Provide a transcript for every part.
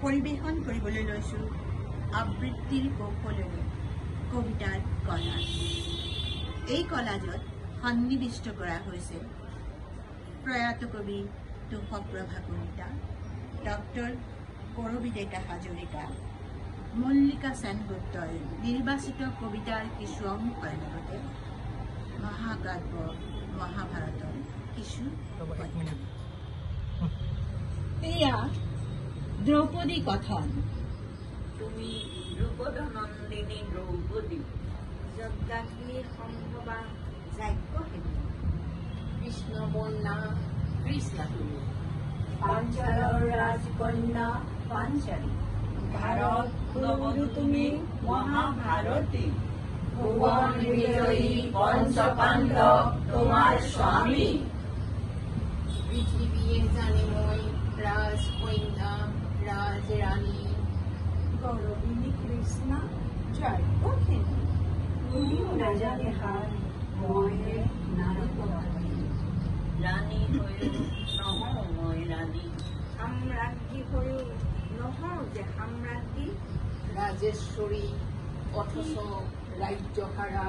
পৰিৱেশন কৰিবলৈ লৈছোঁ আবৃত্তিৰ কৌশলেৰে কবিতাৰ কলাজ। এই কলাজত সন্নিৱিষ্ট কৰা হৈছে প্ৰয়াত কবি তুষপ্ৰভা কলিতা, ডক্টৰ কৰবী ডেকা হাজৰিকা, মল্লিকা সেনগুপ্তৰ নিৰ্বাচিত কবিতাৰ কিছু অংশৰ লগতে মহাকাব্য মহাভাৰতৰ কিছু। এয়া দ্ৰৌপদী কথন। তুমি দ্ৰুপদনন্দিনী দ্ৰৌপদী, যজ্ঞাগ্নি সম্ভৱা যাজ্ঞসেনী, কৃষ্ণবৰ্ণা কৃষ্ণ তুমি, পাঞ্চালৰ ৰাজকন্যা পাঞ্চালী, ভাৰত কুলবধূ তুমি মহাভাৰতী, ভুৱন বিজয়ী পঞ্চপাণ্ডৱ তোমাৰ স্বামী, পৃথিৱীয়ে জানে মই ৰাজকন্যা ৰাজৰাণী, গৌৰবিনী কৃষ্ণা যাজ্ঞসেনী, কোনেও নাজানে হাত মইহে নাৰদবাদী, ৰাণী হৈও নহওঁ মই ৰাণী, সাম্ৰাজ্ঞী হৈও নহওঁ যে সাম্ৰাজ্ঞী, ৰাজেশ্বৰী অথচ ৰাজ্যহাৰা,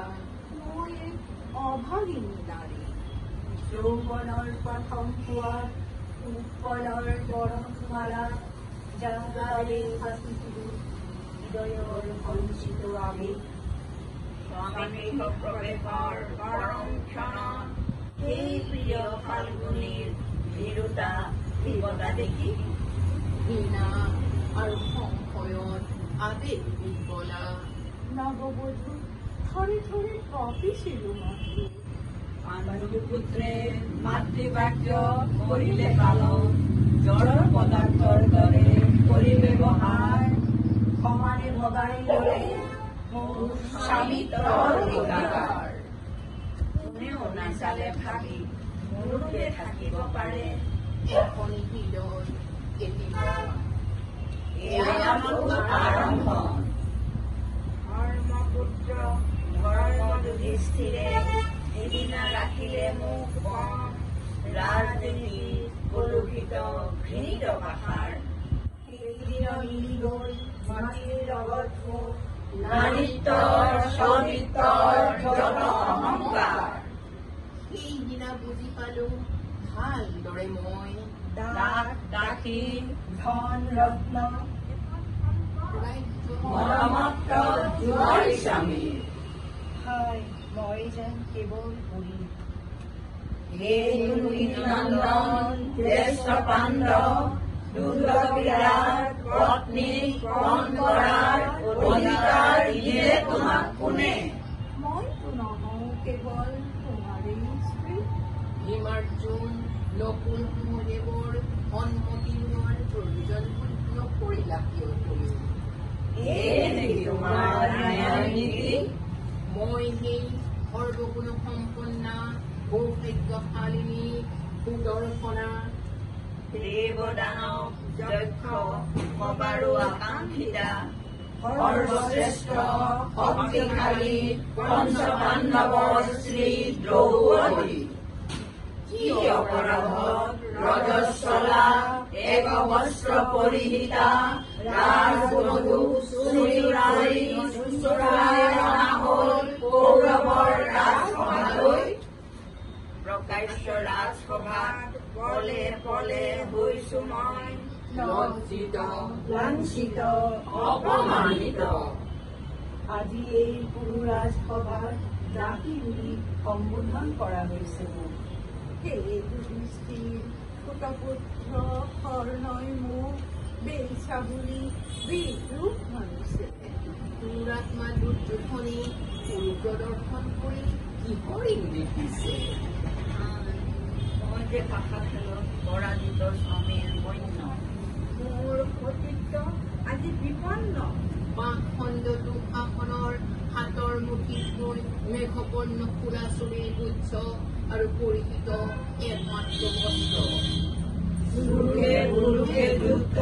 মই অভাগিনী নাৰী, যৌৱনৰ প্ৰথম পোৱাত উৎপলৰ বৰণমালা, যাৰ হাতিছিলো হৃদয়ৰ সঞ্চিত আবেগ, স্বামী প্ৰৱেশৰ পৰম ক্ষণত সেই প্ৰিয় ফাল্গুনীৰ ভীৰুতা ভীমতা দেখি, ঘৃণা আৰু সংশয়ত আবেগ বিহ্বলা, নৱবধূ থৰে থৰে কঁপিছিলো মনটো, পাণ্ডুপুত্ৰে মাতৃবাক্য কৰিলে পালন, জড় পদাৰ্থৰ দৰে কৰি ব্যৱহাৰ, সমানে ভগাই ললে মোৰ স্বামিত্বৰ অধিকাৰ, কোনেও নাচালে ভাবি মোৰতে থাকিব পাৰে এখন হৃদয় কেতিয়া, এয়া মাথো আৰম্ভণ, ধৰ্মপুত্ৰ ধৰ্ম যুধিষ্ঠিৰে সিদিনা ৰাখিলে মোক কম, ৰাজনীতি কলুষিত ঘৃণিত ভাষাৰ, সেইদিন মিলি গল মাটিৰ লগত মোৰ নাৰীত্বৰ চৰিত্ৰৰ যত অহংকাৰ, সেইদিনা বুজি পালো ভালদৰে মই দাস দাসী ধন ৰত্ন মৰমত্ত জোৱাৰী স্বামী, হাই মই যেন কেৱল বুঢ়ী, হে নন্দন জ্যেষ্ঠ পাণ্ডৱ, দুৰ্গবীৰাৰ পত্নী কণ কৰাৰ অধিকাৰ দিলে তোমাক কোনে, মইতো নহওঁ কেৱল তোমাৰেই স্ত্ৰী, ভীমাৰ্জুন নকুল সহদেৱৰ সন্মতি লোৱাৰ প্ৰয়োজন নকৰিলা কিয় তুমি, এই নেকি তোমাৰ ন্যায় নীতি, মই সেই সৰ্বগুণ সম্পন্না সৌভাগ্যশালিনী সুদৰ্শনা, দেৱদানৱ যক্ষ সবাৰো আকাংক্ষিতা, সৰ্বশ্ৰেষ্ঠ শক্তিশালী পঞ্চপাণ্ডৱৰ শ্ৰী দ্ৰৌপদী, কি অপৰাধত ৰজস্বলা এক বস্ত্ৰ পৰিহিতা, ৰাজবধূ চুৰি কৰি চুচুৰাই অনা হল কৌৰৱৰ ৰাজসভালৈ, প্ৰকাশ্য ৰাজসভাত পলে পলে হৈছো মই লজ্জিত লাঞ্ছিত অপমানিত, আজি এই পুৰুৰাজ সভাত জাতি বুলি সম্বোধন কৰা হৈছে মোক, সেই যুধিষ্ঠিৰ সুতপুত্ৰ কৰ্ণই মোক বেইছা বুলি বিদ্ৰোহ মানিছে, দুৰাত্মা দুৰ্যোধনী পুৰু প্ৰদৰ্শন কৰি কিহৰ ইংগিত দিছে, মই যে ভাষা খেলত পৰাজিত স্বামীৰ বন্য, মোৰ সতীত্ব আজি বিপন্ন, পাখণ্ড দুঃশাসনৰ হাতৰ মুঠিত লৈ মেঘপৰ্ণ ফুৰা চুৰিৰ গুচ্ছ আৰু পৰিহিত একমাত্ৰ বস্ত্ৰ, পুৰুষে পুৰুষে যুদ্ধ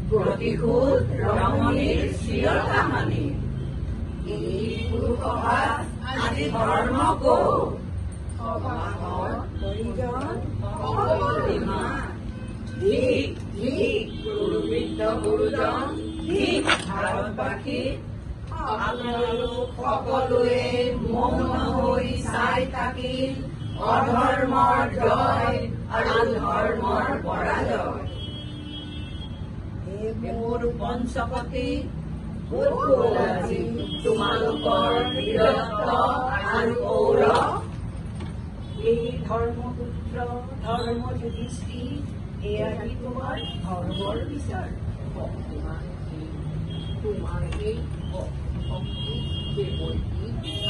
প্ৰতিশোধ ৰমণীৰ চিৰ কাহানী, এই পুৰুষসভাত আজি ধৰ্ম কৌ, সভাত হৰিজন সকলো ইমান ধিক ধিক গুৰুবৃদ্ধ গুৰুজন, ধিক ভাৰতবাসী। আপোনালোক সকলোৱে মৌন হৈ চাই থাকিল অধৰ্মৰ জয় আৰু ধৰ্মৰ পৰাজয়। মোৰ পঞ্চপতি, তোমালোকৰ বীৰত্ব আৰু গৌৰৱ। এই ধৰ্মপুত্ৰ ধৰ্ম যুধিষ্ঠিৰ, এয়াই তোমাৰ ধৰ্মৰ বিচাৰ। তোমাৰ এই ভক্তি কেৱল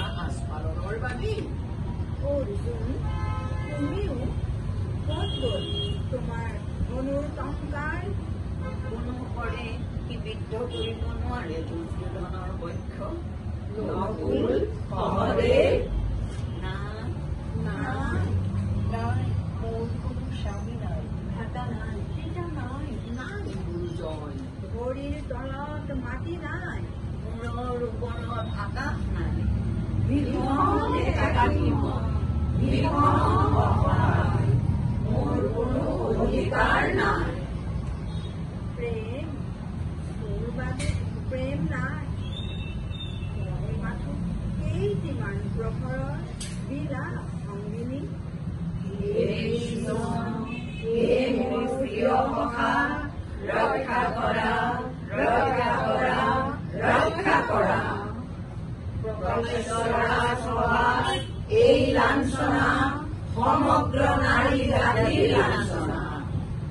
আকাশ পালনৰ বাবেই। অৰ্জুন, তুমিও ক'ত গ'ল তোমাৰ অনুটংকাৰ? কোনো কৰে সি বিদ্ধ কৰিব নোৱাৰে দুৰ্যোধনৰ পক্ষ। নকুল, সহদেৱ, নাই নাই, নাই, মোৰ কোনো স্বামী নাই, ভাতা নাই, পিতা নাই, নাই গুৰুজন। ভৰিৰ তলত মাটি নাই, মূৰৰ ওপৰত আকাশ নাই, ভীষণ একাকী মন, ভীষণ অসহায়, মোৰ কোনো অধিকাৰ নাই। প্ৰেম, তোৰ বাবে প্ৰেম নাই। মই মাথো কেইটিমান প্ৰহৰৰ বিলাস সংগিনী। হে কৃষ্ণ, হে মোৰ প্ৰিয় সখা, ৰক্ষা কৰা, ৰক্ষা কৰা, ৰক্ষা কৰা। প্ৰকাশ্যৰা সভাত এই লাঞ্ছনা সমগ্ৰ নাৰী জাতিৰ লাঞ্ছনা।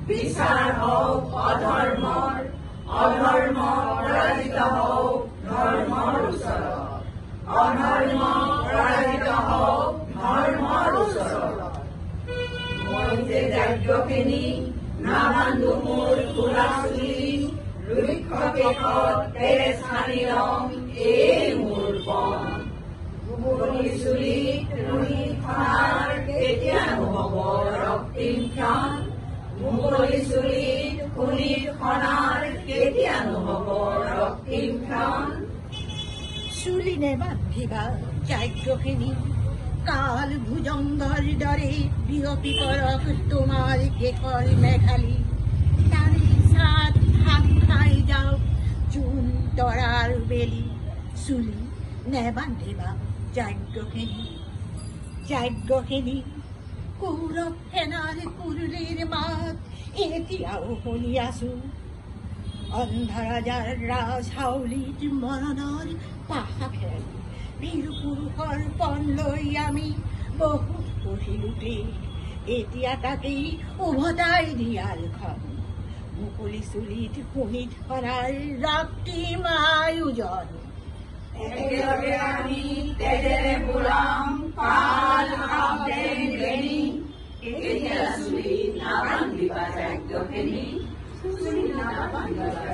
বিচাৰ হওক অধৰ্মৰ, অধৰ্ম পৰাজিত হওক ধৰ্মৰ ওচৰত, অধৰ্ম পৰাজিত হওক ধৰ্মৰ ওচৰত। মই যে যাজ্ঞখিনি নাবান্ধো মোৰ খোলা চুলি, ৰুক্ষ কেশত তেজ সানি লম এই মোৰ পণ। মুকলি চুলিত ৰুণি খনাৰ কেতিয়া নহ'ব ৰক্তিম ক্ষণ, মুকলি চুলিত খুনিত খনাৰ কেতিয়া নহ'ব ৰক্তিম ক্ষণ। চুলি নেবান্ধিবা যাজ্ঞখিনি, কাল ভুজঙ্গর দরে বিয়পি করক তোমার কেশর মেঘালি। তারে সাত হাত খাই যাও চুন তরার বেলি, চুলি নেবান্ধিবা যাজ্ঞখিনি। যাজ্ঞখিনি, কৌৰৱ সেনাৰ কুৰুলিৰ মাত এতিয়াও শুনি আছো। অন্ধৰাজাৰ ৰাজ হাউলিত মৰণৰ পাশা খেল, বীৰ পুৰুষৰ পণ লৈ আমি বহুত পঢ়িলোতে, এতিয়া তাকেই উভতাই দিয়ালখন। মুকলি চুলিত শুনিত সৰাৰ ৰক্তিম আয়োজন। একেলগে আমি তেজেৰে বোলাম পাল সাপেন বেণী, কেতিয়া চুলি নাবান্ধিবা যাজ্ঞখিনি, চুলি নাবান্ধিবা